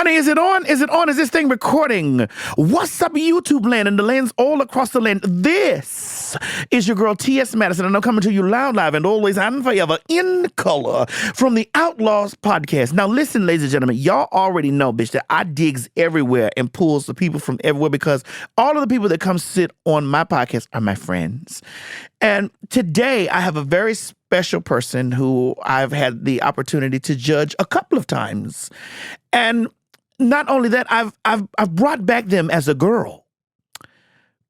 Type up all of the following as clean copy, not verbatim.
Honey, is it on? Is it on? Is this thing recording? What's up, YouTube land and the lands all across the land? This is your girl, TS Madison, and I'm coming to you loud, live, and always and forever in color from the Outlaws podcast. Now, listen, ladies and gentlemen, y'all already know, bitch, that I digs everywhere and pulls the people from everywhere because all of the people that come sit on my podcast are my friends. And today, I have a very special person who I've had the opportunity to judge a couple of times. And not only that, I've brought back them as a girl.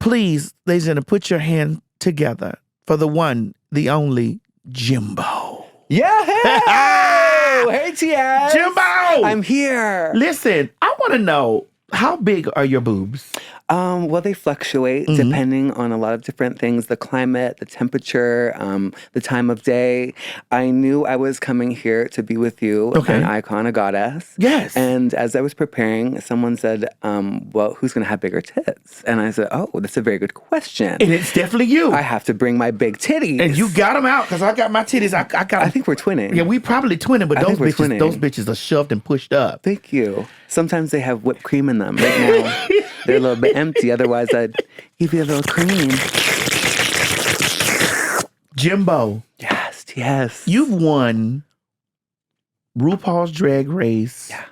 Please, ladies and gentlemen, put your hand together for the one, the only Jimbo. Yeah, hey! Hey, TS! Jimbo! I'm here. Listen, I want to know, how big are your boobs? Well, they fluctuate depending on a lot of different things, the climate, the temperature, the time of day. I knew I was coming here to be with you, an icon, a goddess. Yes. And as I was preparing, someone said, well, who's going to have bigger tits? And I said, oh, that's a very good question. And it's definitely you. I have to bring my big titties. And you got them out, because I got my titties. I think we're twinning. Yeah, we probably twinning, but those bitches are shoved and pushed up. Thank you. Sometimes they have whipped cream in them. Right now, they're a little bit empty. Otherwise, I'd give you a little cream. Jimbo. Yes, yes. You've won RuPaul's Drag Race. Yeah.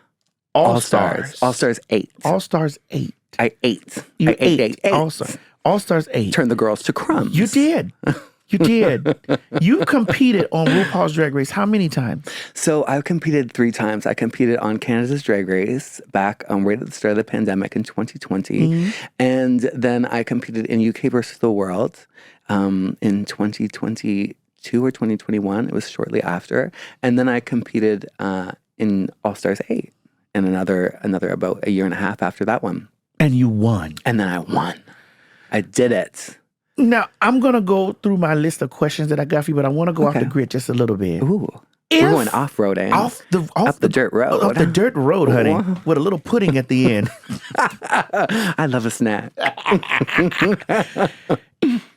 All-Stars. All-Stars 8. All-Stars 8. I ate. You I ate. All-Stars 8. Turn the girls to crumbs. You did. You did. You competed on RuPaul's Drag Race how many times? So I've competed 3 times. I competed on Canada's Drag Race back right at the start of the pandemic in 2020. And then I competed in UK versus the World in 2022 or 2021. It was shortly after. And then I competed in All-Stars 8 and another about a year and a half after that one. And you won. And then I won. I did it. Now, I'm going to go through my list of questions that I got for you, but I want to go off the grid just a little bit. Ooh. We're going off-roading. Up the dirt road. Up the dirt road, honey, with a little pudding at the end. I love a snack.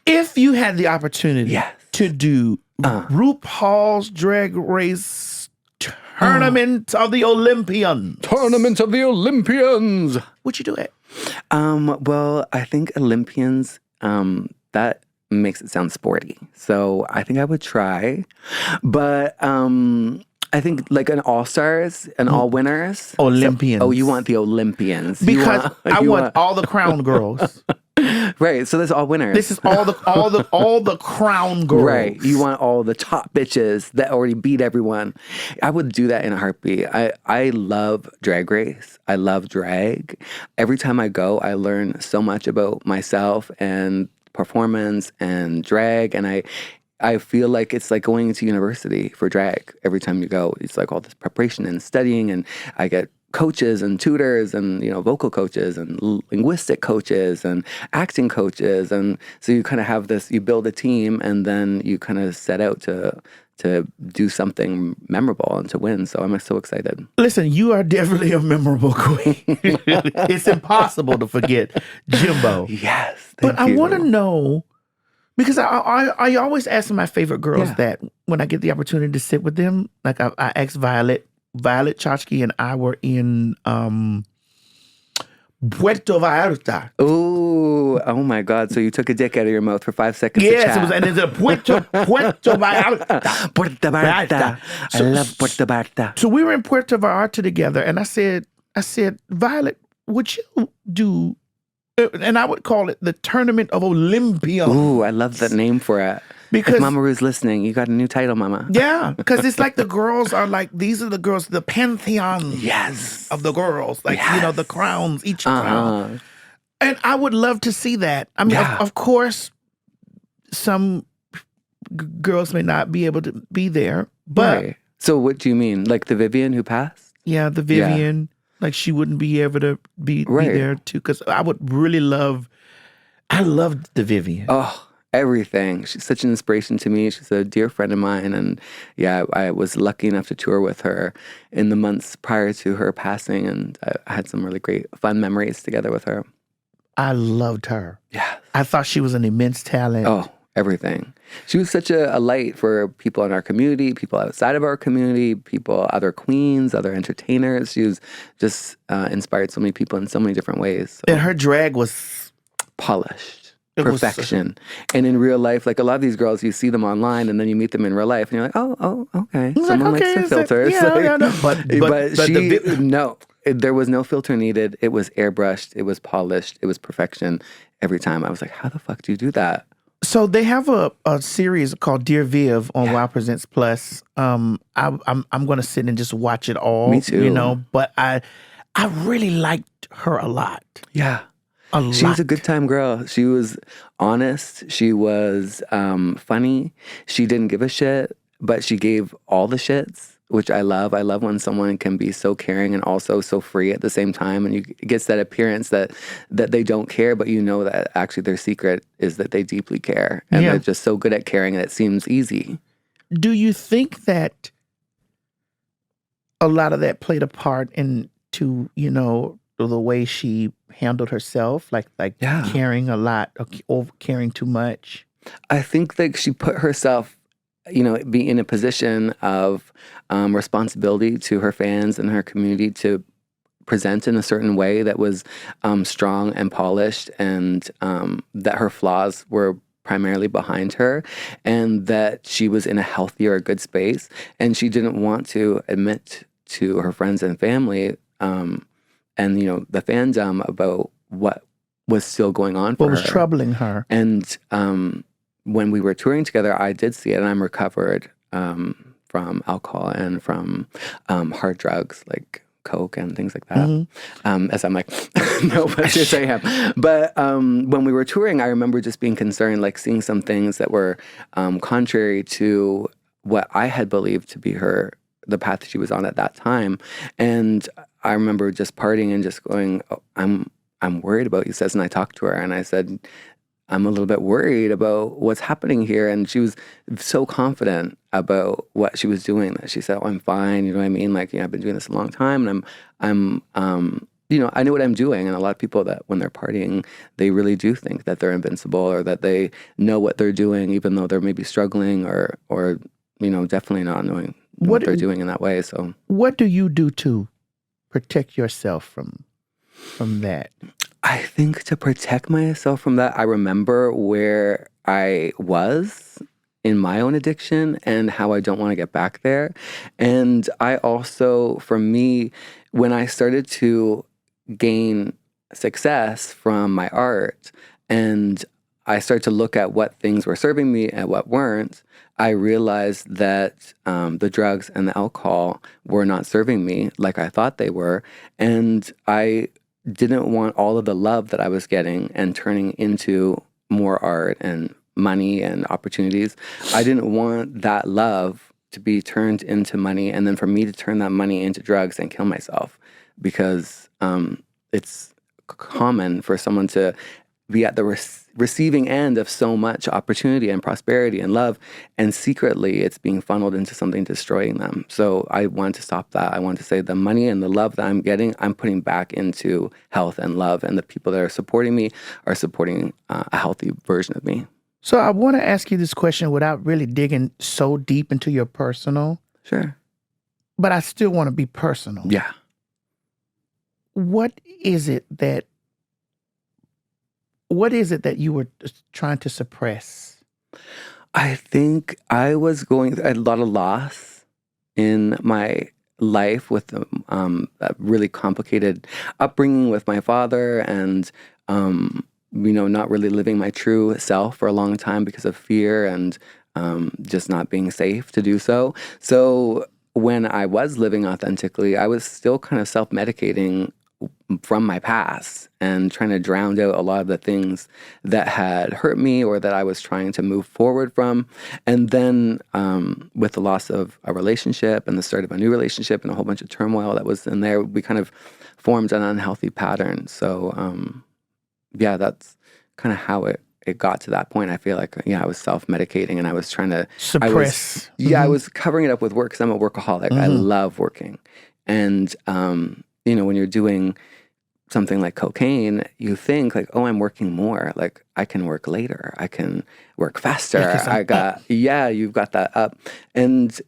If you had the opportunity to do RuPaul's Drag Race Tournament of the Olympians. Tournament of the Olympians. Would you do it? Well, I think Olympians... that makes it sound sporty. So I think I would try. But I think like an all-stars and all winners. Olympians. So, you want the Olympians. Because I want all the crown girls. Right. So that's all winners. This is all the crown girls. Right. You want all the top bitches that already beat everyone. I would do that in a heartbeat. I love Drag Race. I love drag. Every time I go, I learn so much about myself and performance and drag, and I feel like it's like going into university for drag. Every time you go, it's like all this preparation and studying, and I get coaches and tutors and vocal coaches and linguistic coaches and acting coaches, and so you kind of have this, you build a team, and then you kind of set out to do something memorable and to win. So I'm so excited. Listen, you are definitely a memorable queen. It's impossible to forget Jimbo. Yes. But I want to know, because I always ask my favorite girls that when I get the opportunity to sit with them. Like I asked Violet Chachki and I were in Puerto Vallarta. Ooh, oh my God. So you took a dick out of your mouth for 5 seconds to chat. Yes, and it's a Puerto Vallarta. Puerto Vallarta. I love Puerto Vallarta. So we were in Puerto Vallarta together, and I said, Violet, would you do, and I would call it the Tournament of Olympia. Ooh, I love that name for it. Because if Mama Ru's listening, you got a new title, Mama. Yeah, because it's like the girls are like, these are the girls, the pantheon of the girls. Like, the crowns, each crown. And I would love to see that. I mean, of course, some girls may not be able to be there, but... Right. So what do you mean? Like the Vivienne who passed? Yeah, the Vivienne. Like she wouldn't be able to be there too. Because I would really I loved the Vivienne. Oh, everything. She's such an inspiration to me. She's a dear friend of mine. And I was lucky enough to tour with her in the months prior to her passing. And I had some really great fun memories together with her. I loved her. Yeah. I thought she was an immense talent. Oh, everything. She was such a light for people in our community, people outside of our community, people, other queens, other entertainers. She was just inspired so many people in so many different ways. So. And her drag was polished, perfection. And in real life, like a lot of these girls, you see them online and then you meet them in real life and you're like, oh, okay. Someone likes their filters. But she, no, there was no filter needed. It was airbrushed. It was polished. It was perfection every time. I was like, how the fuck do you do that? So they have a series called Dear Viv on Wow Presents Plus. I'm going to sit and just watch it all. Me too. You know, but I really liked her a lot. Yeah. She was a good time girl. She was honest. She was funny. She didn't give a shit, but she gave all the shits, which I love. I love when someone can be so caring and also so free at the same time. And it gets that appearance that they don't care, but you know that actually their secret is that they deeply care. And they're just so good at caring and it seems easy. Do you think that a lot of that played a part into, you know, the way she handled herself? Like caring a lot, or caring too much? I think that she put herself, you know, be in a position of responsibility to her fans and her community to present in a certain way that was strong and polished, and that her flaws were primarily behind her, and that she was in a healthier, good space, and she didn't want to admit to her friends and family and, you know, the fandom about what was still going on for her. What was troubling her. And when we were touring together, I did see it, and I'm recovered from alcohol and from hard drugs like coke and things like that. Mm-hmm. As I'm like, no, but yes, I am. But when we were touring, I remember just being concerned, like seeing some things that were contrary to what I had believed to be the path she was on at that time. And I remember just partying and just going, oh, I'm worried about you, says, and I talked to her and I said, I'm a little bit worried about what's happening here. And she was so confident about what she was doing that she said, oh, I'm fine. You know what I mean? Like, you know, I've been doing this a long time, and I'm you know, I know what I'm doing. And a lot of people that when they're partying, they really do think that they're invincible or that they know what they're doing, even though they're maybe struggling or, you know, definitely not knowing what they're doing in that way. So what do you do to protect yourself from that? I think to protect myself from that, I remember where I was in my own addiction and how I don't want to get back there. And I also, for me, when I started to gain success from my art and I started to look at what things were serving me and what weren't, I realized that the drugs and the alcohol were not serving me like I thought they were. And I didn't want all of the love that I was getting and turning into more art and money and opportunities. I didn't want that love to be turned into money and then for me to turn that money into drugs and kill myself, because it's common for someone to be at the receiving end of so much opportunity and prosperity and love, and secretly it's being funneled into something destroying them. So I wanted to stop that. I wanted to say the money and the love that I'm getting, I'm putting back into health and love, and the people that are supporting me are supporting a healthy version of me. So I want to ask you this question without really digging so deep into your personal. Sure. But I still want to be personal. Yeah. What is it that you were trying to suppress? I think I was going through a lot of loss in my life with a really complicated upbringing with my father, and you know, not really living my true self for a long time because of fear and just not being safe to do so. So when I was living authentically, I was still kind of self-medicating from my past and trying to drown out a lot of the things that had hurt me or that I was trying to move forward from. And then with the loss of a relationship and the start of a new relationship and a whole bunch of turmoil that was in there, we kind of formed an unhealthy pattern. So yeah, that's kind of how it got to that point. I feel like, yeah, I was self-medicating and I was trying to suppress. I was covering it up with work because I'm a workaholic. I love working. And you know, when you're doing something like cocaine, you think like, oh, I'm working more. Like I can work later. I can work faster. You've got that up. And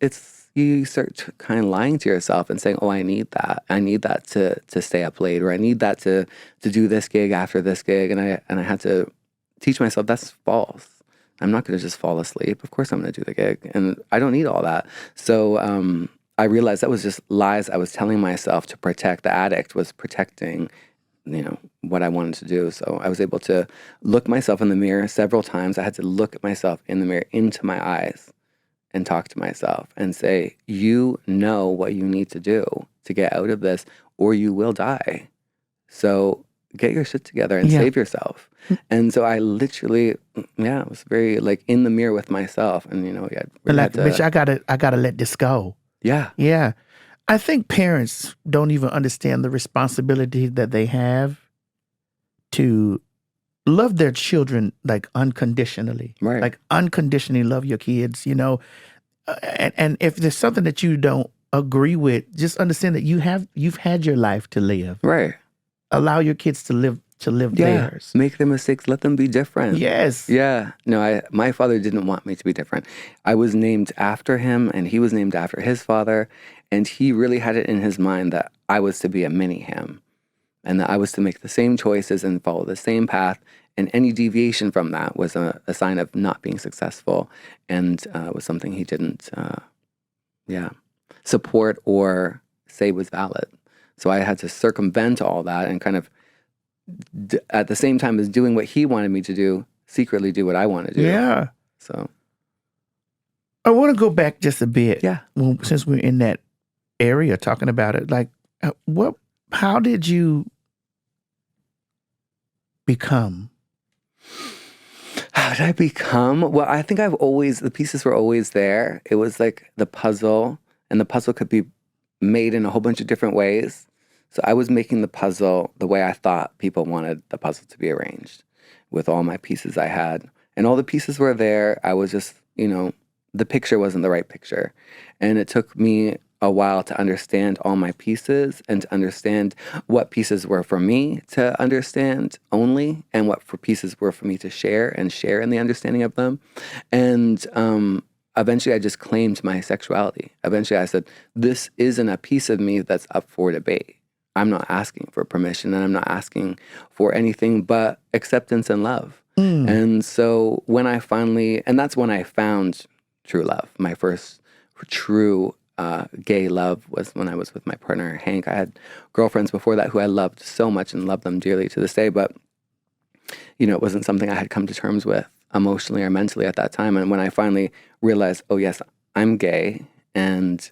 you start kind of lying to yourself and saying, oh, I need that. I need that to stay up late, or I need that to do this gig after this gig. And I had to teach myself that's false. I'm not going to just fall asleep. Of course I'm going to do the gig. And I don't need all that. So I realized that was just lies I was telling myself to protect. The addict was protecting what I wanted to do. So I was able to look myself in the mirror several times. I had to look at myself in the mirror into my eyes and talk to myself and say, you know what you need to do to get out of this, or you will die. So get your shit together and save yourself. And so I literally, was very like in the mirror with myself. And, bitch, I gotta let this go. Yeah. Yeah. I think parents don't even understand the responsibility that they have to love their children like unconditionally. Right. Like unconditionally love your kids, and if there's something that you don't agree with, just understand that you've had your life to live. Right. Allow your kids to live theirs. Make their mistakes, let them be different. Yes. Yeah. No, my father didn't want me to be different. I was named after him and he was named after his father. And he really had it in his mind that I was to be a mini him and that I was to make the same choices and follow the same path. And any deviation from that was a sign of not being successful, and was something he didn't support or say was valid. So I had to circumvent all that and kind of, at the same time as doing what he wanted me to do, secretly do what I want to do. Yeah. So I want to go back just a bit. Yeah. Since we're in that area talking about it, like, how did you become? How did I become? Well, I think the pieces were always there. It was like the puzzle, and the puzzle could be made in a whole bunch of different ways. So I was making the puzzle the way I thought people wanted the puzzle to be arranged, with all my pieces I had. And all the pieces were there. I was just, the picture wasn't the right picture. And it took me a while to understand all my pieces and to understand what pieces were for me to understand only, and what pieces were for me to share in the understanding of them. And eventually I just claimed my sexuality. Eventually I said, this isn't a piece of me that's up for debate. I'm not asking for permission, and I'm not asking for anything but acceptance and love. And so that's when I found true love. My first true gay love was when I was with my partner, Hank. I had girlfriends before that who I loved so much and love them dearly to this day, but it wasn't something I had come to terms with emotionally or mentally at that time. And when I finally realized, oh yes, I'm gay, and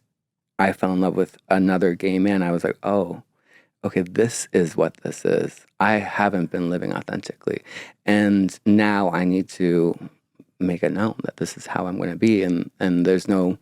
I fell in love with another gay man, I was like, oh, okay, this is what this is. I haven't been living authentically, and now I need to make it known that this is how I'm going to be, and there's no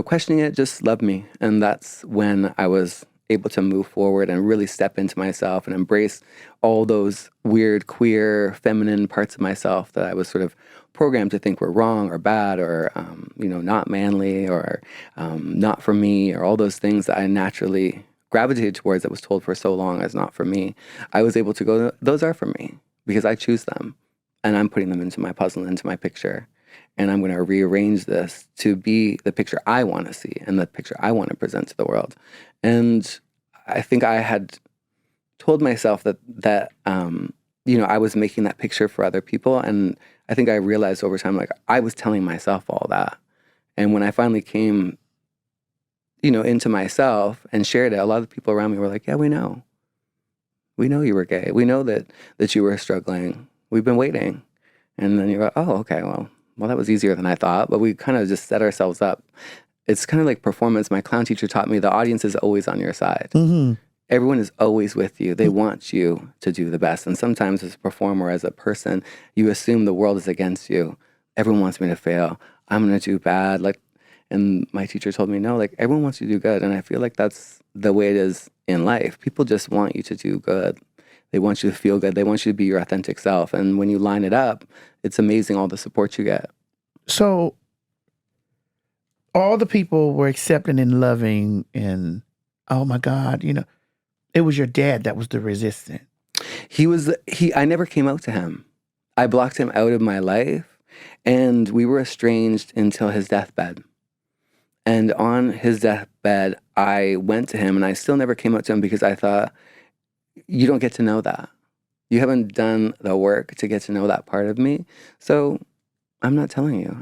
questioning it, just love me. And that's when I was able to move forward and really step into myself and embrace all those weird, queer, feminine parts of myself that I was sort of programmed to think were wrong or bad or, not manly or not for me, or all those things that I naturally gravitated towards that was told for so long as not for me. I was able to go, those are for me because I choose them, and I'm putting them into my puzzle, into my picture. And I'm going to rearrange this to be the picture I want to see and the picture I want to present to the world. And I think I had told myself that I was making that picture for other people. And I think I realized over time, like, I was telling myself all that. And when I finally came, into myself and shared it, a lot of the people around me were like, yeah, we know. We know you were gay. We know that you were struggling. We've been waiting. And then you're like, oh, okay, well, that was easier than I thought. But we kind of just set ourselves up. It's kind of like performance. My clown teacher taught me the audience is always on your side. Mm-hmm. Everyone is always with you. They want you to do the best. And sometimes as a performer, as a person, you assume the world is against you. Everyone wants me to fail. I'm going to do bad. And my teacher told me, no, everyone wants you to do good. And I feel like that's the way it is in life. People just want you to do good. They want you to feel good. They want you to be your authentic self. And when you line it up, it's amazing all the support you get. So all the people were accepting and loving and, oh my God, It was your dad that was the resistant. I never came out to him. I blocked him out of my life, and we were estranged until his deathbed. And on his deathbed, I went to him, and I still never came out to him because I thought, you don't get to know that. You haven't done the work to get to know that part of me. So I'm not telling you.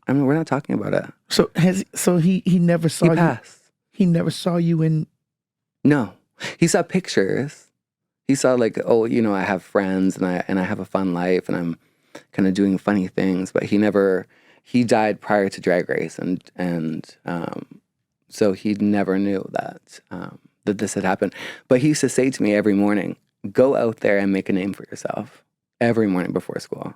We're not talking about it. So he never saw He passed. He never saw you in. No. He saw pictures. He saw like, oh, I have friends and I have a fun life and I'm kind of doing funny things, but he died prior to Drag Race and so he never knew that this had happened. But he used to say to me every morning, go out there and make a name for yourself every morning before school.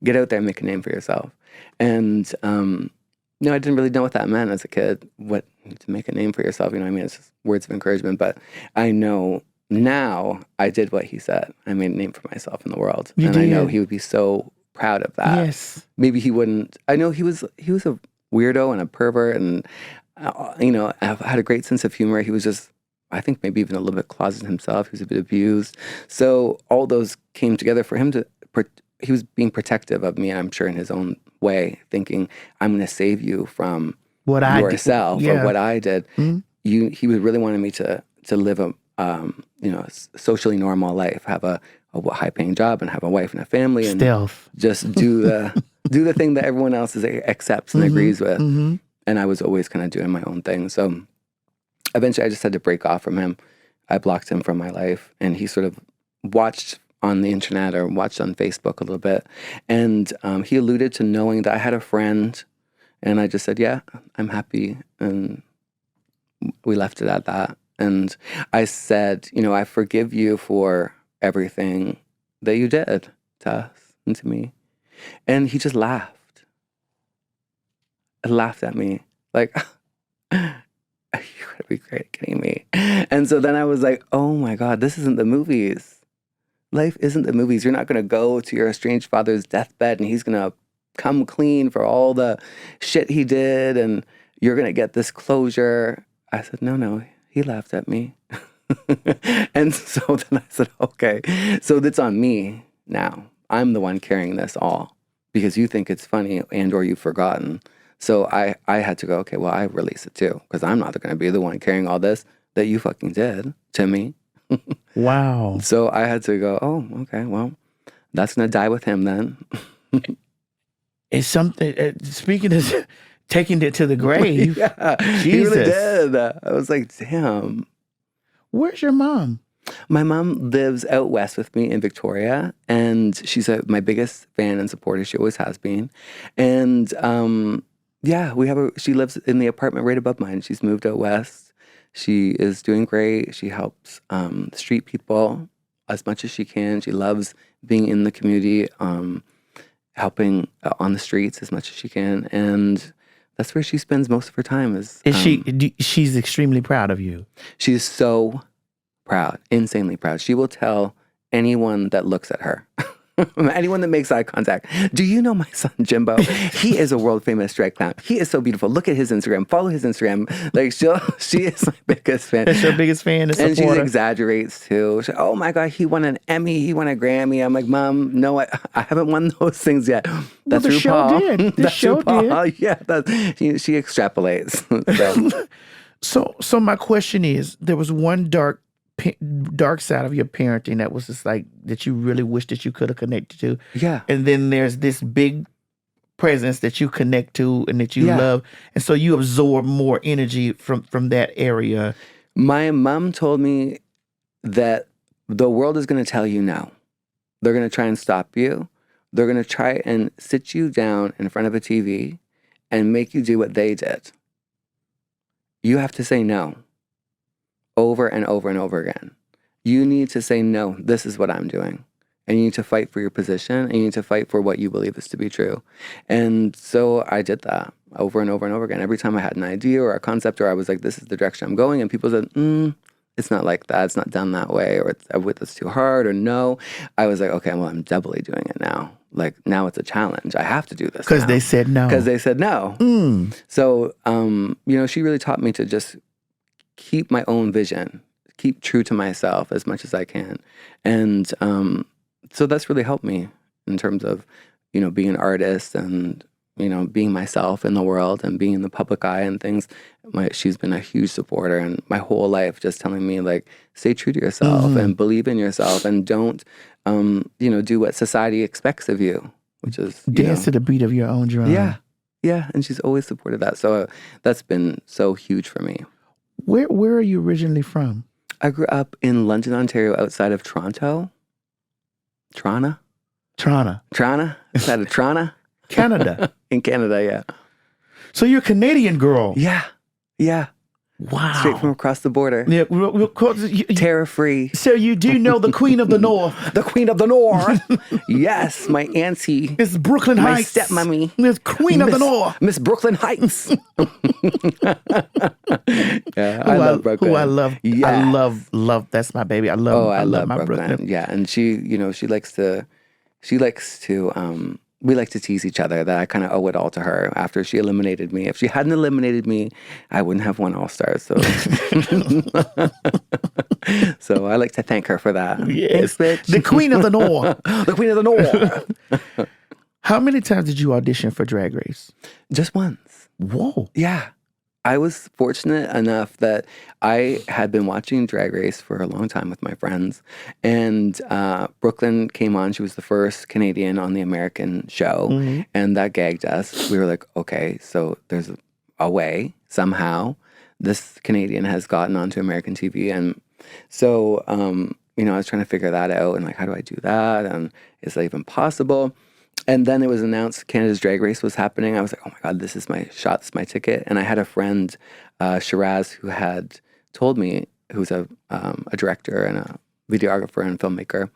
Get out there and make a name for yourself. And, I didn't really know what that meant as a kid, what to make a name for yourself. It's just words of encouragement. But I know now I did what he said. I made a name for myself in the world. You and did. I know he would be so proud of that. Yes. Maybe he wouldn't. I know he was a weirdo and a pervert and, I've had a great sense of humor. He was just, I think maybe even a little bit closeted himself. He was a bit abused. So all those came together for him he was being protective of me, I'm sure, in his own way, thinking, I'm going to save you from what I yourself did. Yeah. or what I did. Mm-hmm. He was really wanting me to live a socially normal life, have a high-paying job and have a wife and a family and Stealth. just do the thing that everyone else accepts and agrees with. Mm-hmm. And I was always kind of doing my own thing. So eventually I just had to break off from him. I blocked him from my life, and he sort of watched on the internet or watched on Facebook a little bit. And he alluded to knowing that I had a friend, and I just said, yeah, I'm happy. And we left it at that. And I said, I forgive you for everything that you did to us and to me. And he just laughed. He laughed at me like, you gotta be kidding me. And so then I was like, oh my God, this isn't the movies. Life isn't the movies. You're not going to go to your estranged father's deathbed and he's going to come clean for all the shit he did and you're going to get this closure. I said, no, he laughed at me. And so then I said, okay, so that's on me now. I'm the one carrying this all because you think it's funny and or you've forgotten. So I had to go, okay, well, I release it too because I'm not going to be the one carrying all this that you fucking did to me. Wow. So I had to go, oh, okay, well, that's going to die with him then. It's something, speaking of taking it to the grave. Yeah, Jesus. he really did. I was like, damn. Where's your mom? My mom lives out west with me in Victoria, and she's my biggest fan and supporter. She always has been. And she lives in the apartment right above mine. She's moved out west. She is doing great. She helps street people as much as she can. She loves being in the community, helping on the streets as much as she can. And that's where she spends most of her time. She's extremely proud of you. She's so proud, insanely proud. She will tell anyone that looks at her, anyone that makes eye contact, do you know my son Jimbo? He is a world famous drag clown. He is so beautiful. Look at his Instagram. Follow his Instagram. Like she is my biggest fan. That's your biggest fan. And she exaggerates too. Oh my God, he won an Emmy. He won a Grammy. I'm like, Mom, no, I haven't won those things yet. That's the RuPaul. show did. The show did. Yeah, she extrapolates. So my question is, there was one dark side of your parenting that was just like that you really wish that you could have connected to. Yeah. And then there's this big presence that you connect to and that you love. And so you absorb more energy from that area. My mom told me that the world is going to tell you no. They're going to try and stop you. They're going to try and sit you down in front of a TV and make you do what they did. You have to say no. Over and over and over again. You need to say, no, this is what I'm doing. And you need to fight for your position, and you need to fight for what you believe is to be true. And so I did that over and over and over again. Every time I had an idea or a concept, or I was like, this is the direction I'm going, and people said, it's not like that, it's not done that way, or it's too hard, or no. I was like, okay, well, I'm doubly doing it now. Like, now it's a challenge. I have to do this because they said no. Because they said no. So, she really taught me to just keep my own vision, keep true to myself as much as I can. And so that's really helped me in terms of, being an artist and, being myself in the world and being in the public eye and things. She's been a huge supporter, and my whole life just telling me, like, stay true to yourself and believe in yourself and don't, do what society expects of you, which is dance to the beat of your own drum. Yeah. Yeah. And she's always supported that. So that's been so huge for me. Where are you originally from? I grew up in London, Ontario, outside of Toronto. Toronto? Outside of Toronto. Canada. In Canada, yeah. So you're a Canadian girl. Yeah. Wow. Straight from across the border. Yeah, Terror-free. So you do know the Queen of the North. The Queen of the North. Yes, my auntie. It's Brooklyn my Heights. stepmommy. It's Queen of the North. Miss Brooklyn Heights. Yeah, I love Brooklyn. Who I love. Yeah. I love. That's my baby. I love my Brooklyn. Yeah, and she likes to. We like to tease each other that I kind of owe it all to her after she eliminated me. If she hadn't eliminated me, I wouldn't have won All-Stars. So, so I like to thank her for that. Yes, Thanks, bitch. the Queen of the North. The Queen of the North. How many times did you audition for Drag Race? Just once. Whoa. Yeah. I was fortunate enough that I had been watching Drag Race for a long time with my friends. And Brooklyn came on. She was the first Canadian on the American show. Mm-hmm. And that gagged us. We were like, okay, so there's a way, somehow, this Canadian has gotten onto American TV. And so, I was trying to figure that out. And like, how do I do that? And is that even possible? And then it was announced Canada's Drag Race was happening. I was like, oh my God, this is my shot, this is my ticket. And I had a friend, Shiraz, who had told me, who's a director and a videographer and filmmaker.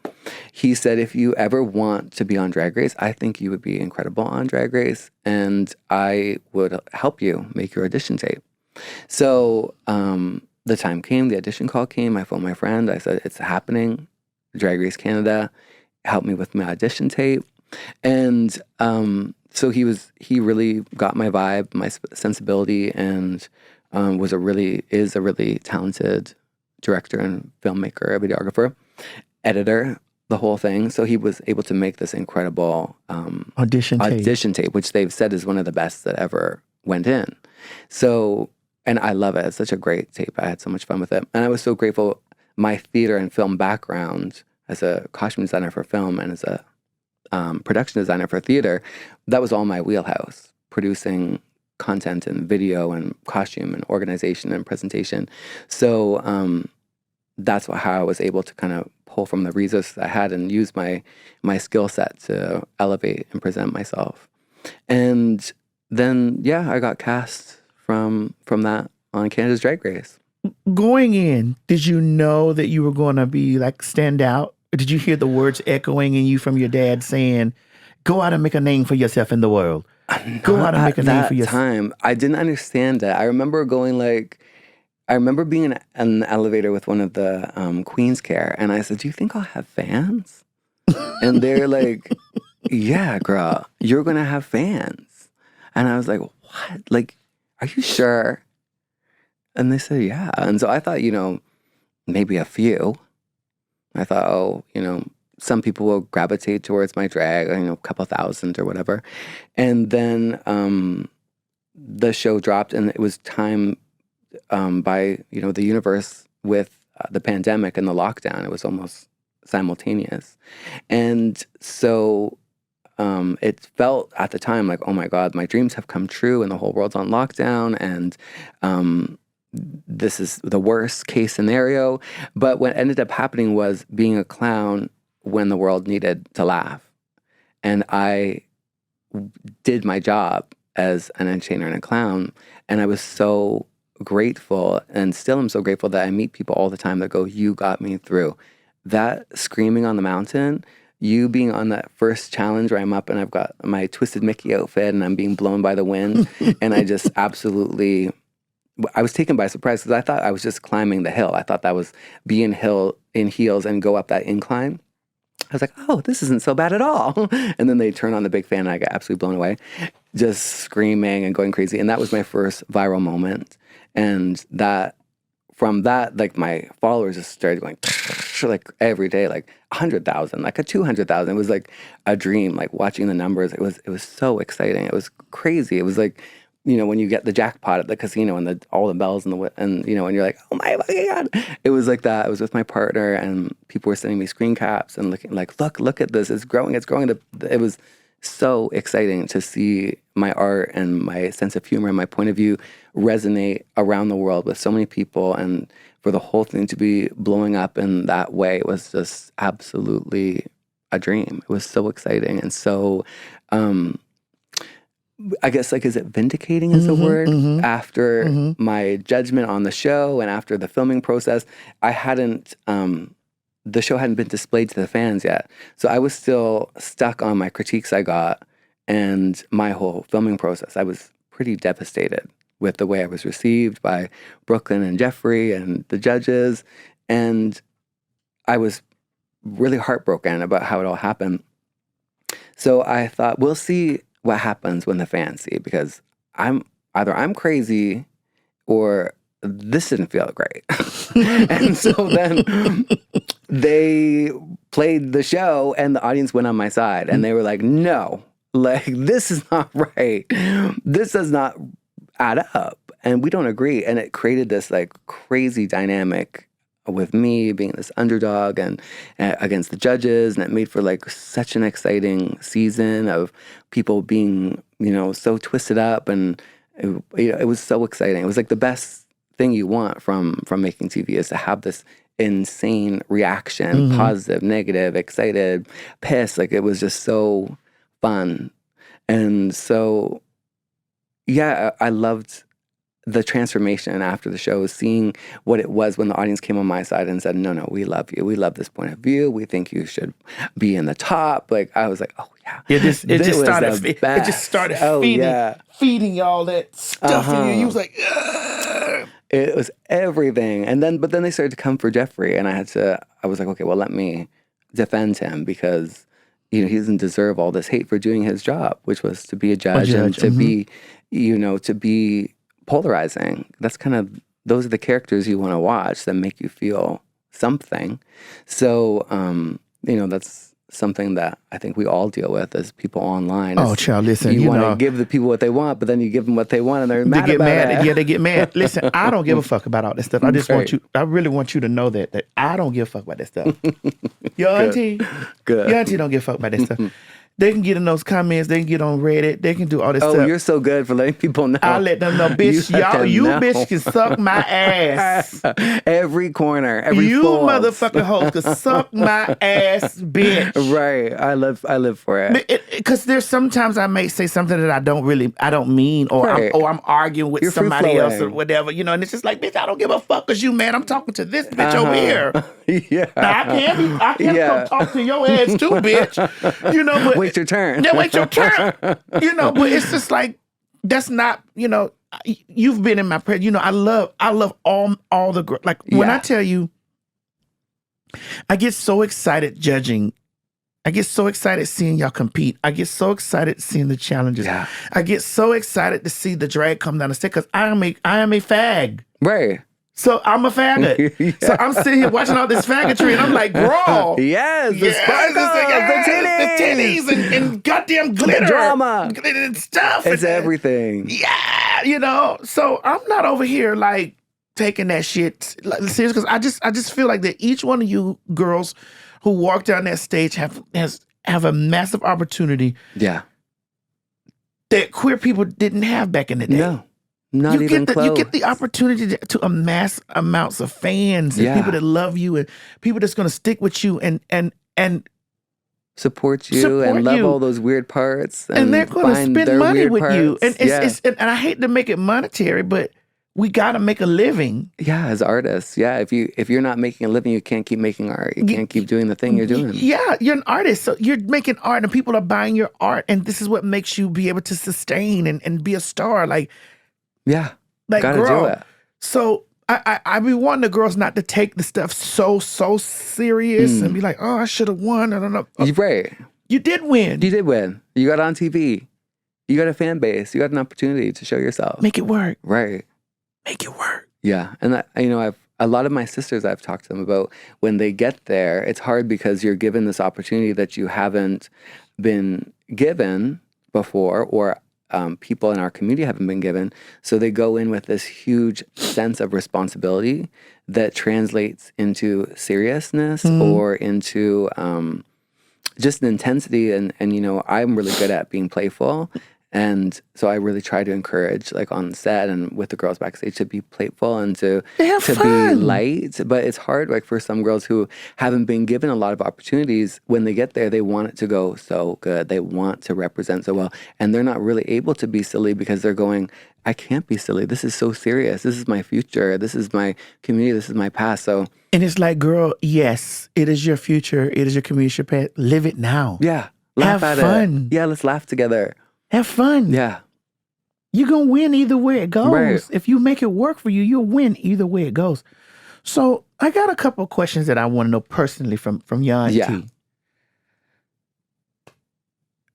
He said, if you ever want to be on Drag Race, I think you would be incredible on Drag Race. And I would help you make your audition tape. So the time came, the audition call came. I phoned my friend. I said, it's happening. Drag Race Canada, help me with my audition tape. And so he really got my vibe, my sensibility, and is a really talented director and filmmaker, a videographer, editor, the whole thing. So he was able to make this incredible audition tape, which they've said is one of the best that ever went in. So, and I love it. It's such a great tape. I had so much fun with it. And I was so grateful. My theater and film background as a costume designer for film and as a production designer for theater, that was all my wheelhouse, producing content and video and costume and organization and presentation. So that's how I was able to kind of pull from the resources I had and use my skill set to elevate and present myself. And then, I got cast from that on Canada's Drag Race. Going in, did you know that you were going to be like stand out? Did you hear the words echoing in you from your dad saying, go out and make a name for yourself in the world? Go out and make a name for yourself. At that time, I didn't understand that. I remember being in an elevator with one of the Queen's Care, and I said, do you think I'll have fans? And they're like, yeah, girl, you're going to have fans. And I was like, what? Like, are you sure? And they said, yeah. And so I thought, maybe a few. I thought, some people will gravitate towards my drag, a couple thousand or whatever. And then the show dropped, and it was time by, the universe with the pandemic and the lockdown. It was almost simultaneous. And so it felt at the time like, oh my God, my dreams have come true and the whole world's on lockdown. And this is the worst case scenario. But what ended up happening was being a clown when the world needed to laugh. And I did my job as an entertainer and a clown. And I was so grateful, and still am so grateful, that I meet people all the time that go, you got me through. That screaming on the mountain, you being on that first challenge where I'm up and I've got my Twisted Mickey outfit and I'm being blown by the wind. And I just absolutely... I was taken by surprise because I thought I was just climbing the hill. I thought that was be in heels and go up that incline. I was like, oh, this isn't so bad at all. And then they turn on the big fan and I got absolutely blown away, just screaming and going crazy. And that was my first viral moment. And that from that, like my followers just started going like every day, like 100,000, like a 200,000. It was like a dream, like watching the numbers. It was so exciting. It was crazy. It was like, when you get the jackpot at the casino and all the bells and and you're like, oh my God. It was like that. I was with my partner and people were sending me screen caps and looking like, look at this. It's growing. It's growing. It was so exciting to see my art and my sense of humor and my point of view resonate around the world with so many people, and for the whole thing to be blowing up in that way was just absolutely a dream. It was so exciting and so I guess, like, is it vindicating is the word? After my judgment on the show and after the filming process, I hadn't the show hadn't been displayed to the fans yet. So I was still stuck on my critiques I got and my whole filming process. I was pretty devastated with the way I was received by Brooklyn and Jeffrey and the judges. And I was really heartbroken about how it all happened. So I thought, we'll see what happens when the fans see, because I'm crazy or this didn't feel great. And so then they played the show and the audience went on my side and they were like, no, like, this is not right. This does not add up. And we don't agree. And it created this like crazy dynamic with me being this underdog and against the judges. And it made for like such an exciting season of people being, so twisted up. And it was so exciting. It was like the best thing you want from making TV is to have this insane reaction, positive, negative, excited, pissed. Like, it was just so fun. And so, yeah, I loved the transformation after the show, seeing what it was when the audience came on my side and said, no, we love you. We love this point of view. We think you should be in the top. Like, I was like, oh, yeah. It just started feeding y'all that stuff in you. You was like, ugh. It was everything. But then they started to come for Jeffrey, and I was like, okay, well, let me defend him, because he doesn't deserve all this hate for doing his job, which was to be a judge and to be, to be polarizing. Those are the characters you want to watch that make you feel something. So, that's something that I think we all deal with as people online. Oh, child, listen, you want to give the people what they want, but then you give them what they want and they're mad about it. Yeah, they get mad. Listen, I don't give a fuck about all this stuff. I really want you to know that I don't give a fuck about that stuff. Your auntie don't give a fuck about that stuff. They can get in those comments. They can get on Reddit. They can do all this stuff. Oh, you're so good for letting people know. I let them know, bitch. Bitch can suck my ass. Every corner, every fold. Motherfucking hoes can suck my ass, bitch. Right. I live for it. Because there's sometimes I may say something that I don't mean, or I'm arguing with somebody else or whatever, and it's just like, bitch, I don't give a fuck because you mad. I'm talking to this bitch over here. Yeah. Now, I can't come talk to your ass too, bitch. But wait your turn. Yeah, wait your turn. But it's just like, that's not, you've been in my presence. I love all the girls. Like, when I tell you, I get so excited judging. I get so excited seeing y'all compete. I get so excited seeing the challenges. Yeah. I get so excited to see the drag come down the stage, because I am a fag. Right. So I'm a faggot. Yeah. So I'm sitting here watching all this faggotry, and I'm like, girl. Yes, the sparkles, the titties and goddamn glitter. The drama. And stuff. It's everything. Yeah, So I'm not over here like taking that shit serious, because I just feel like that each one of you girls who walk down that stage have a massive opportunity. Yeah. That queer people didn't have back in the day. No. Not even close. You get the opportunity to amass amounts of fans and people that love you and people that's going to stick with you and support you and love all those weird parts. And they're going to spend money with you. And and I hate to make it monetary, but we got to make a living. Yeah, as artists. Yeah, if you're not making a living, you can't keep making art. You can't keep doing the thing you're doing. Yeah, you're an artist. So you're making art and people are buying your art. And this is what makes you be able to sustain and be a star. Yeah, gotta do it. So I be wanting the girls not to take the stuff so serious and be like, oh, I should have won. I don't know. Right. You did win. You did win. You got on TV. You got a fan base. You got an opportunity to show yourself. Make it work. Right. Make it work. Yeah, and a lot of my sisters, I've talked to them about when they get there, it's hard because you're given this opportunity that you haven't been given before, or people in our community haven't been given. So they go in with this huge sense of responsibility that translates into seriousness or into just an intensity. And, you know, I'm really good at being playful. And so I really try to encourage, like on set and with the girls backstage, to be playful and to be light. But it's hard, like for some girls who haven't been given a lot of opportunities, when they get there, they want it to go so good. They want to represent so well. And they're not really able to be silly because they're going, I can't be silly. This is so serious. This is my future. This is my community. This is my past. So, and it's like, girl, yes, it is your future. It is your community, your past. Live it now. Yeah. Laugh Have at fun. it. Yeah, let's laugh together. Have fun. Yeah. You're going to win either way it goes. Right. If you make it work for you, you'll win either way it goes. So I got a couple of questions that I want to know personally from your auntie. Yeah.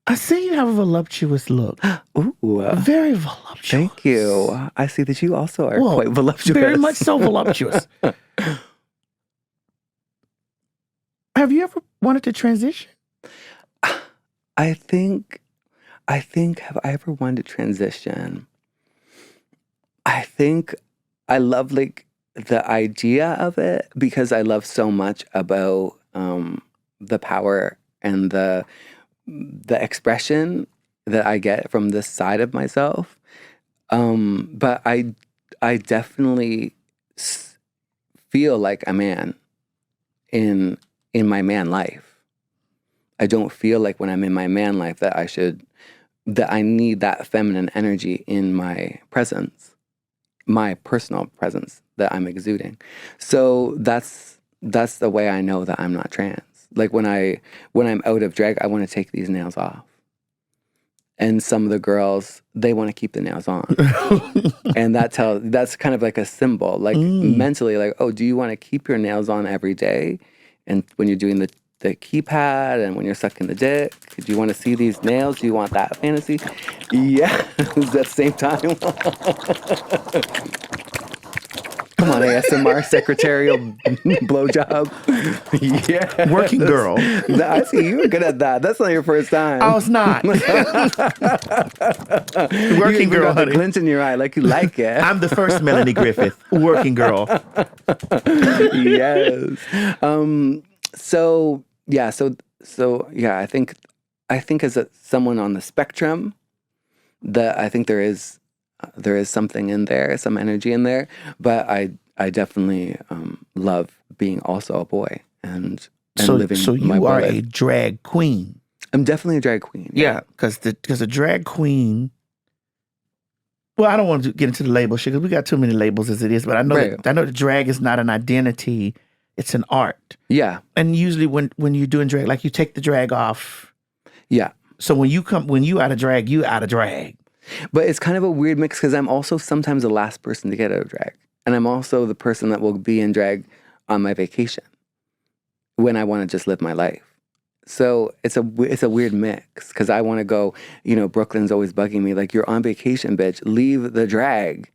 I see you have a voluptuous look. Ooh. Very voluptuous. Thank you. I see that you also are quite voluptuous. Very much so voluptuous. Have you ever wanted to transition? I think, have I ever wanted to transition? I think I love like the idea of it because I love so much about the power and the expression that I get from this side of myself. But I definitely feel like a man in my man life. I don't feel like when I'm in my man life that I need that feminine energy in my presence, my personal presence that I'm exuding. So that's the way I know that I'm not trans. Like when I'm out of drag, I want to take these nails off. And some of the girls, they want to keep the nails on. And that's kind of like a symbol, like mentally, like, oh, do you want to keep your nails on every day? And when you're doing the keypad and when you're sucking the dick, do you want to see these nails? Do you want that fantasy? Yeah, at the same time. Come on, ASMR secretarial blowjob. Yeah. Working girl. I see you were good at that. That's not your first time. I was not. Working girl, got the honey. glint in your eye, like you like it. I'm the first Melanie Griffith. Working girl. Yes. So yeah, I think as someone on the spectrum, that I think there is something in there, some energy in there, but I definitely love being also a boy and living so my you are life. a drag queen. I'm definitely a drag queen. Yeah, because a drag queen. Well, I don't want to get into the label shit because we got too many labels as it is. But I know Right. that drag is not an identity; it's an art. Yeah. And usually, when you're doing drag, like you take the drag off. Yeah. So when you out of drag, you out of drag. But it's kind of a weird mix because I'm also sometimes the last person to get out of drag. And I'm also the person that will be in drag on my vacation when I want to just live my life. So it's a weird mix because I want to go, Brooklyn's always bugging me, like, you're on vacation, bitch, leave the drag.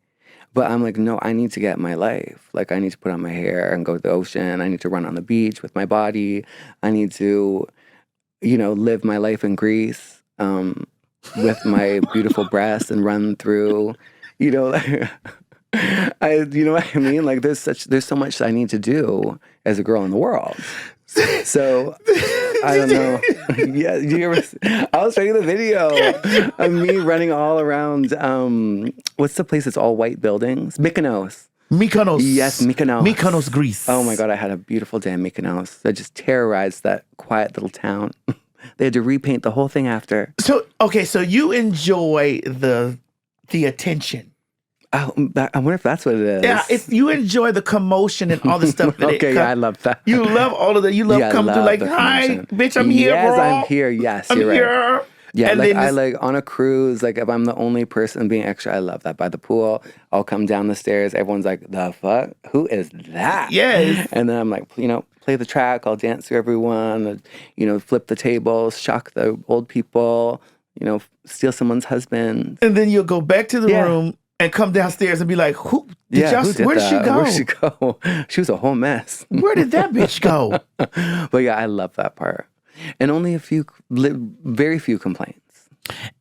But I'm like, no, I need to get my life. Like, I need to put on my hair and go to the ocean. I need to run on the beach with my body. I need to, live my life in Greece with my beautiful breasts and run through, you know what I mean? Like, there's so much I need to do as a girl in the world. So I don't know. Yeah, I'll show you the video of me running all around. What's the place that's all white buildings? Mykonos. Yes, Mykonos. Mykonos, Greece. Oh my God, I had a beautiful day in Mykonos. I just terrorized that quiet little town. They had to repaint the whole thing after. So you enjoy the attention. Oh, I wonder if that's what it is. Yeah, you enjoy the commotion and all the stuff that okay, yeah, I love that. You love all of that. You love coming through like, hi, bitch, I'm here, bro. Yes, I'm here. Yes, I'm you're here. Right. Yeah, and like then I like on a cruise, like if I'm the only person being extra, I love that. By the pool, I'll come down the stairs. Everyone's like, the fuck? Who is that? Yes. And then I'm like, play the track. I'll dance through everyone, flip the tables, shock the old people, steal someone's husband. And then you'll go back to the room and come downstairs and be like, who Where did she go? Where'd she go? She was a whole mess. Where did that bitch go? But yeah, I love that part. And only very few complaints.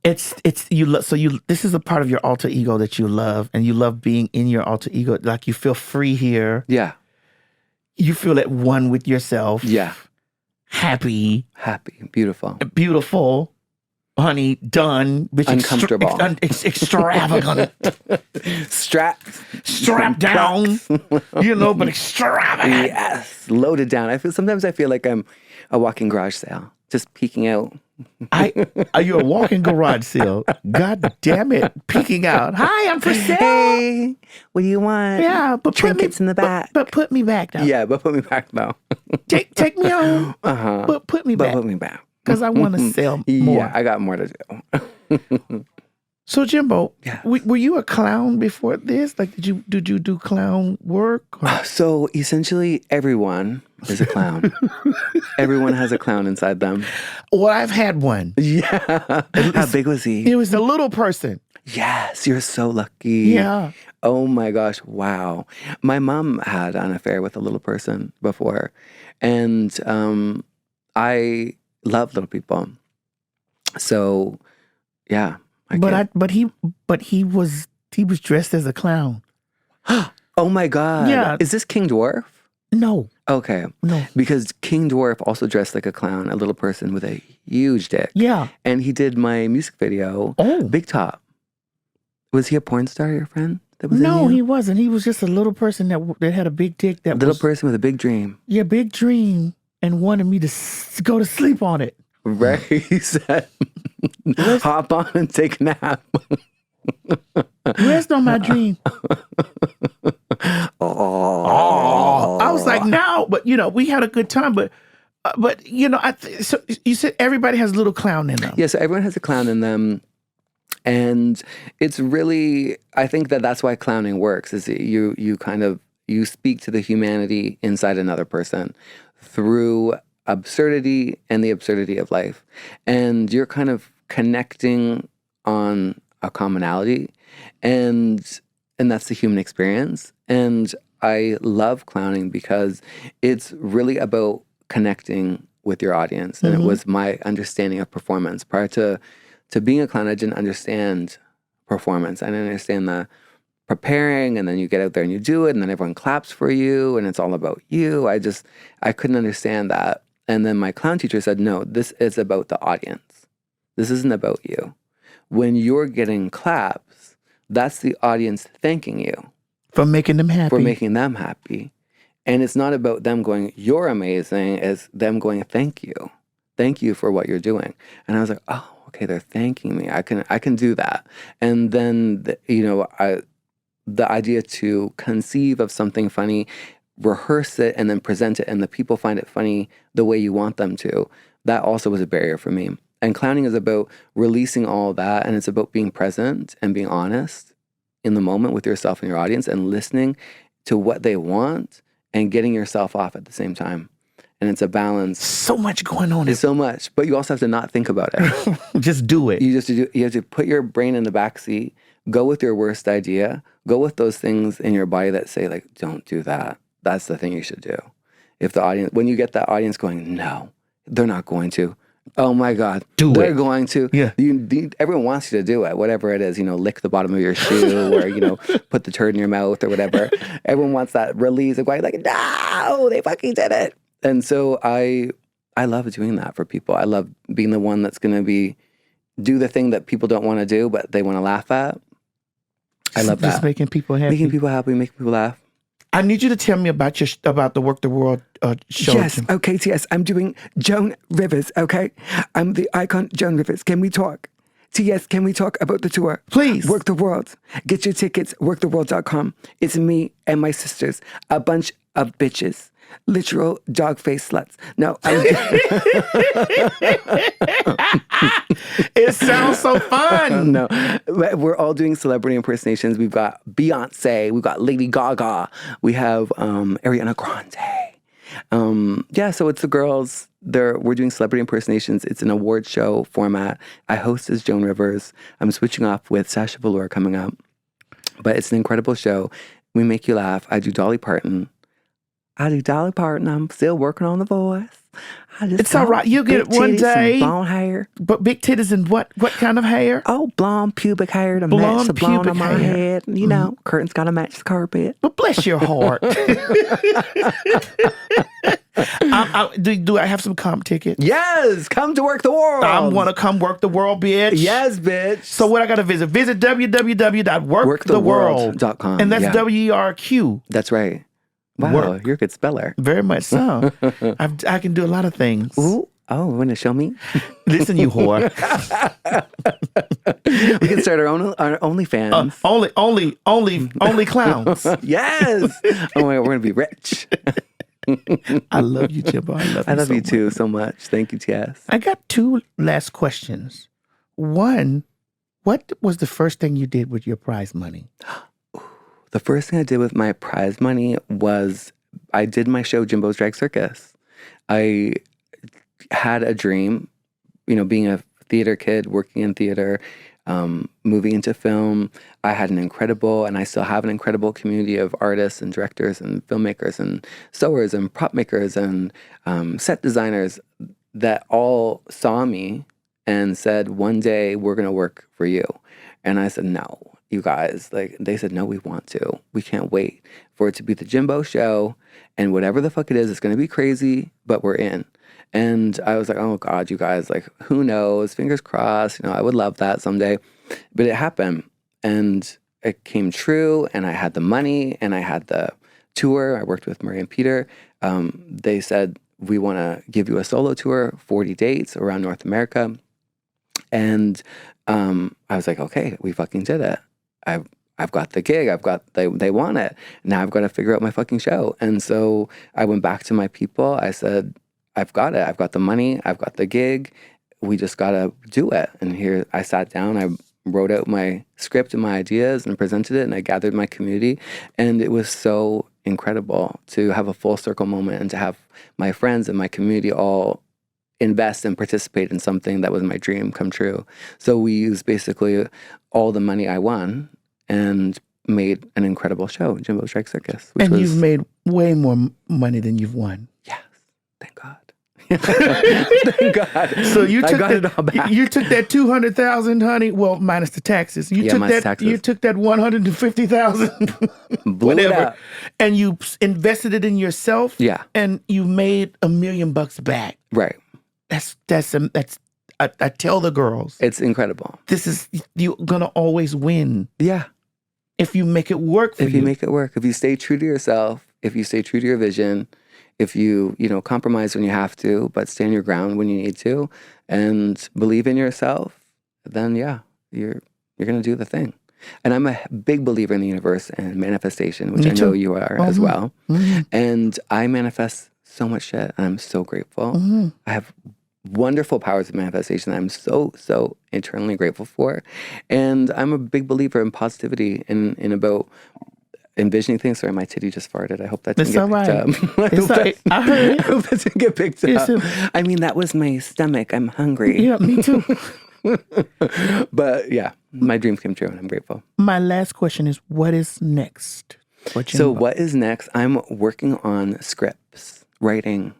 This is a part of your alter ego that you love, and you love being in your alter ego. Like you feel free here. Yeah. You feel at one with yourself. Yeah. Happy. Beautiful. Honey, done. Bitch, uncomfortable. Extravagant. Strapped down. But extravagant. Yes. Loaded down. Sometimes I feel like I'm a walking garage sale, just peeking out. Are you a walking garage sale? God damn it. Peeking out. Hi, I'm for sale. Hey, what do you want? Yeah, but trinkets in the back. But put me back now. Yeah, but put me back now. Take me home. But put me back. But put me back. Because I want to sell more. Yeah, I got more to do. So Jimbo, yes. were you a clown before this? Like, did you do clown work? So essentially, everyone is a clown. Everyone has a clown inside them. Well, I've had one. Yeah. How big was he? It was a little person. Yes, you're so lucky. Yeah. Oh my gosh, wow. My mom had an affair with a little person before, and I love little people. So, yeah. But he was dressed as a clown. Oh my God. Yeah. Is this King Dwarf? No. Okay. No. Because King Dwarf also dressed like a clown, a little person with a huge dick. Yeah. And he did my music video, Big Top. Was he a porn star, your friend? No, he wasn't. He was just a little person that had a big dick. Person with a big dream. Yeah, big dream, and wanted me to go to sleep on it. Right. He said, hop on and take a nap. Rest on my dream. Oh. I was like, no, but we had a good time, but so you said everybody has a little clown in them. Yeah, so everyone has a clown in them. And it's really, I think that's why clowning works, is you speak to the humanity inside another person through absurdity and the absurdity of life. And you're kind of connecting on a commonality, and that's the human experience. And I love clowning because it's really about connecting with your audience. And it was my understanding of performance. Prior to being a clown, I didn't understand performance. I didn't understand the preparing, and then you get out there and you do it, and then everyone claps for you, and it's all about you. I couldn't understand that. And then my clown teacher said, no, this is about the audience. This isn't about you. When you're getting claps, that's the audience thanking you. For making them happy. For making them happy. And it's not about them going, you're amazing. It's them going, thank you. Thank you for what you're doing. And I was like, oh, okay, they're thanking me. I can do that. And then, the idea to conceive of something funny, rehearse it, and then present it, and the people find it funny the way you want them to, that also was a barrier for me. And clowning is about releasing all that, and it's about being present and being honest in the moment with yourself and your audience, and listening to what they want and getting yourself off at the same time. And it's a balance. So much going on. It's so much, but you also have to not think about it. Just do it. You have to put your brain in the back seat, go with your worst idea, go with those things in your body that say, like, don't do that. That's the thing you should do. When you get that audience going, no, they're not going to. Oh my God, they're going to. Yeah. Everyone wants you to do it, whatever it is, lick the bottom of your shoe or, put the turd in your mouth or whatever. Everyone wants that release of going like, no, they fucking did it. And so I love doing that for people. I love being the one that's going to do the thing that people don't want to do, but they want to laugh at. I love that. Just making people happy. Making people happy, making people laugh. I need you to tell me about the Work the World show. Yes, okay, TS. I'm doing Joan Rivers, okay? I'm the icon Joan Rivers. Can we talk? TS, can we talk about the tour? Please. Work the World. Get your tickets, worktheworld.com. It's me and my sisters, a bunch of bitches. Literal dog-faced sluts. No, it sounds so fun. No, we're all doing celebrity impersonations. We've got Beyonce. We've got Lady Gaga. We have Ariana Grande. So it's the girls. We're doing celebrity impersonations. It's an award show format. I host as Joan Rivers. I'm switching off with Sasha Velour coming up. But it's an incredible show. We make you laugh. I do Dolly Parton. I'm still working on the voice. It's all right. You get it big one titties day. and blonde hair. But big titties and what kind of hair? Oh, blonde pubic hair to match Blonde the blonde pubic on my hair. head. You know, curtains got to match the carpet. But bless your heart. Do I have some comp tickets? Yes, come to work the world. I want to come work the world, bitch. Yes, bitch. So what I got to visit? Visit www.worktheworld.com. And that's Yeah. WERQ. That's right. Wow, Work. you're a good speller. Very much so. I can do a lot of things. Ooh. Oh, want to show me? Listen, you whore. We can start our OnlyFans. Only clowns. Yes. Oh my God, we're gonna be rich. I love you, Jimbo. I love you so too much. so much. Thank you, TS. I got 2 last questions. One, what was the first thing you did with your prize money? The first thing I did with my prize money was I did my show Jimbo's Drag Circus. I had a dream, being a theater kid, working in theater, moving into film. I had and I still have an incredible community of artists and directors and filmmakers and sewers and prop makers and set designers that all saw me and said, one day we're going to work for you. And I said, no, you guys. They said, no, we want to. We can't wait for it to be the Jimbo show. And whatever the fuck it is, it's going to be crazy, but we're in. And I was like, oh God, you guys, who knows? Fingers crossed. I would love that someday. But it happened. And it came true. And I had the money and I had the tour. I worked with Murray and Peter. They said, we want to give you a solo tour, 40 dates around North America. And I was like, okay, we fucking did it. I've got the gig. They want it. Now I've got to figure out my fucking show. And so I went back to my people. I said, I've got it. I've got the money. I've got the gig. We just got to do it. And here I sat down. I wrote out my script and my ideas and presented it. And I gathered my community. And it was so incredible to have a full circle moment and to have my friends and my community all invest and participate in something that was my dream come true. So we used basically all the money I won and made an incredible show, Jimbo's Drag Circus. You've made way more money than you've won. Yes. Thank God. Thank God. So you took it all back. You took that 200,000, honey. Well, minus the taxes. You took that. Taxes. You took that 150,000, Blew it up. and you invested it in yourself. Yeah. And you made $1 million back. Right. That's. I tell the girls, it's incredible. You're gonna always win. Yeah. If you make it work for you. If you make it work. If you stay true to yourself. If you stay true to your vision. If you compromise when you have to, but stand your ground when you need to, and believe in yourself, then yeah, you're gonna do the thing. And I'm a big believer in the universe and manifestation, which I know you are as well. Mm-hmm. And I manifest so much shit, and I'm so grateful. Mm-hmm. I have wonderful powers of manifestation that I'm so eternally grateful for. And I'm a big believer in positivity and about envisioning things. Sorry, my titty just farted. I hope that didn't get picked up. I heard it. I hope that didn't get picked up. I mean, that was my stomach. I'm hungry. Yeah, me too. But yeah, my dreams came true and I'm grateful. My last question is, what is next? So what is next? I'm working on scripts, writing.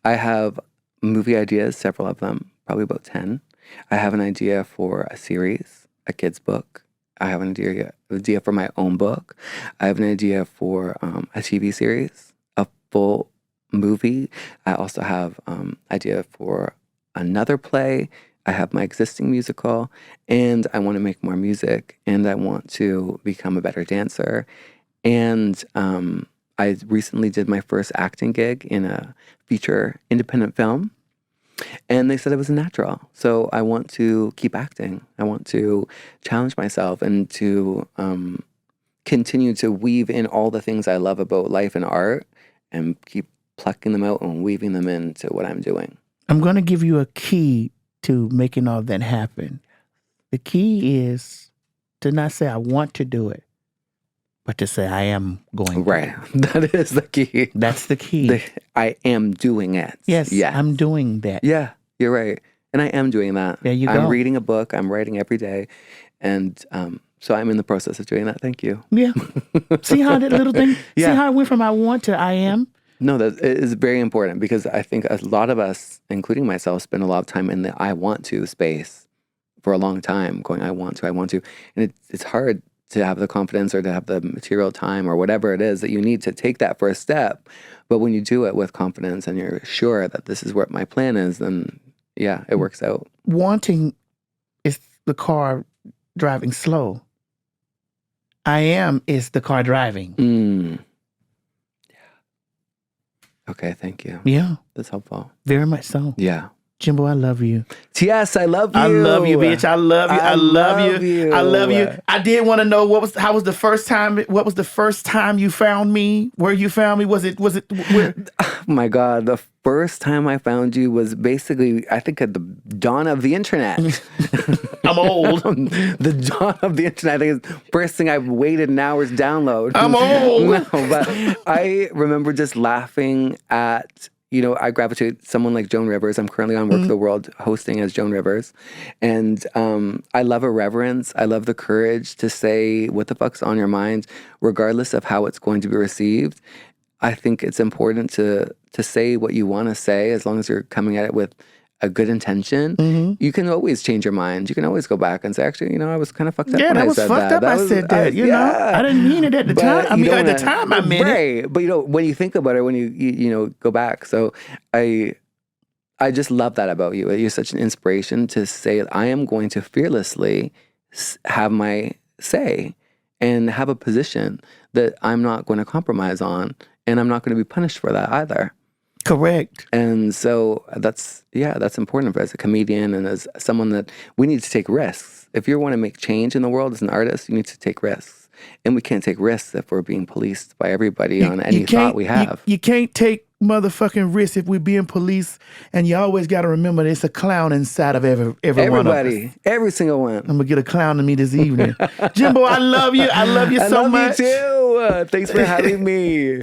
I have movie ideas, several of them, probably about 10. I have an idea for a series, a kid's book. I have an idea for my own book. I have an idea for a TV series, a full movie. I also have idea for another play. I have my existing musical, and I want to make more music, and I want to become a better dancer. And I recently did my first acting gig in a feature independent film. And they said it was a natural. So I want to keep acting. I want to challenge myself and to continue to weave in all the things I love about life and art and keep plucking them out and weaving them into what I'm doing. I'm going to give you a key to making all that happen. The key is to not say I want to do it, but to say I am going to. Right. That is the key. That's the key. I am doing it. Yes, I'm doing that. Yeah, you're right. And I am doing that. There you go. I'm reading a book. I'm writing every day. And So I'm in the process of doing that. Thank you. Yeah. See how that little thing, see how I went from I want to I am? No, that is very important because I think a lot of us, including myself, spend a lot of time in the I want to space for a long time going, I want to. And it's hard to have the confidence or to have the material time or whatever it is that you need to take that first step. But when you do it with confidence and you're sure that this is what my plan is, then yeah, it works out. Wanting is the car driving slow. I am is the car driving. Okay, thank you. Yeah. That's helpful. Very much so. Yeah. Jimbo, I love you. TS, I love you. I love you, bitch. I love you. I love you. I love you. I did want to know what was the first time you found me? Where you found me? Was it where? Oh my God. The first time I found you was basically, I think, at the dawn of the internet. I'm old. The dawn of the internet. I think it's the first thing I've waited an hour's download. I'm old. No, but I remember just laughing at, I gravitate someone like Joan Rivers. I'm currently on Work of the World hosting as Joan Rivers. And I love irreverence. I love the courage to say what the fuck's on your mind, regardless of how it's going to be received. I think it's important to say what you want to say as long as you're coming at it with a good intention. You can always change your mind. You can always go back and say, actually, I was kind of fucked up when I said that. Yeah, that was fucked up. I said that, you know? I didn't mean it at the time. I mean, at the time I meant it. Right. But, when you think about it, when you go back. So I just love that about you. You're such an inspiration to say, I am going to fearlessly have my say and have a position that I'm not going to compromise on. And I'm not going to be punished for that either. Correct. And so that's important as a comedian and as someone that we need to take risks. If you want to make change in the world as an artist, you need to take risks. And we can't take risks if we're being policed by everybody on any thought we have. You can't take motherfucking risks if we're being policed. And you always got to remember there's a clown inside of every one of us. Every single one. I'm going to get a clown to me this evening. Jimbo, I love you. I love you so much. I love you too. Thanks for having me.